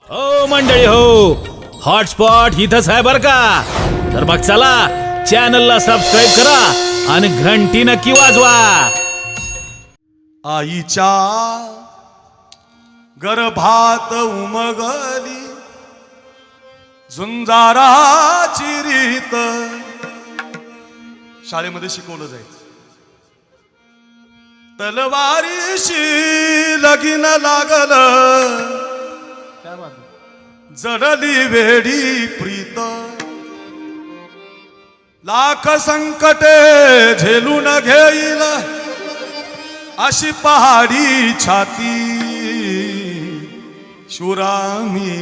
हो मंडळी हो, हॉटस्पॉट इथंच आहे बर का. तर मग चला चॅनलला सबस्क्राईब करा आणि घंटी नक्की वाजवा. आईच्या गर्भात उमगली झुंजाराची रीत. शाळेमध्ये शिकवलं जायचं. तलवारीशी लगीन लागलं, जडली वेडी प्रीत. लाख संकटे झेलून घेईल अशी पहाडी छाती. शुरामी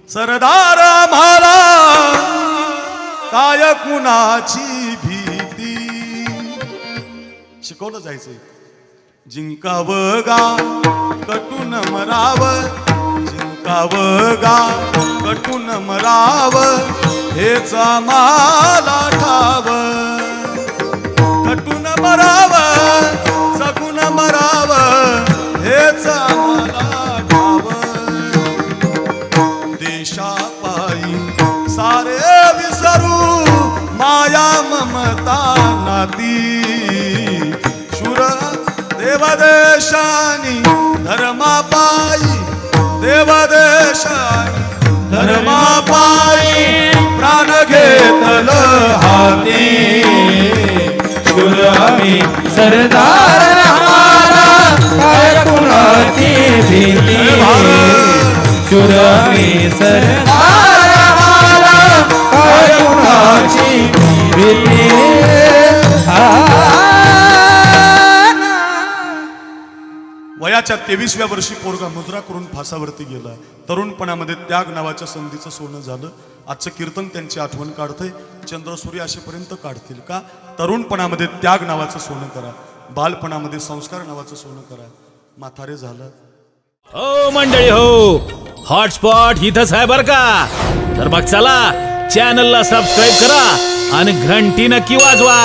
सरदार आम्हाला काय कुणाची भीती. शिकवलं जायचंय. जिंकावं गाव कटून मरावं, जिंकावं गाव कटून मरावं, हेच आम्हाला ठावं. कटून मरावं जगून मरावं, हेच आम्हाला ठावं. देशापायी सारे विसरू माया ममता नाती. शूर देवदेशानी धर्मापायी, देवदेशानी धर्मापायी प्राण घेतल हाती. शूर आम्ही सरदार आम्हाला काय कुणाची भीती. शूर आम्ही सरदार आम्हाला काय कुणाची भीती. वयाच्या 23व्या वर्षी पोरगा मुजरा करून फासावरती गेला. तरुणपणामध्ये त्याग नावाच्या संधीचं सोनं झालं. आजचं कीर्तन त्यांची आठवण काढतंय. चंद्र सूर्य असेपर्यंत काढतील का. तरुणपणामध्ये त्याग नावाचं सोनं करा, बालपणामध्ये संस्कार नावाचं सोनं करा. म्हातारे झालं. हो मंडळी हो, हॉटस्पॉट इथंच आहे बर का. तर मग चला चॅनलला सबस्क्राईब करा आणि घंटी नक्की वाजवा.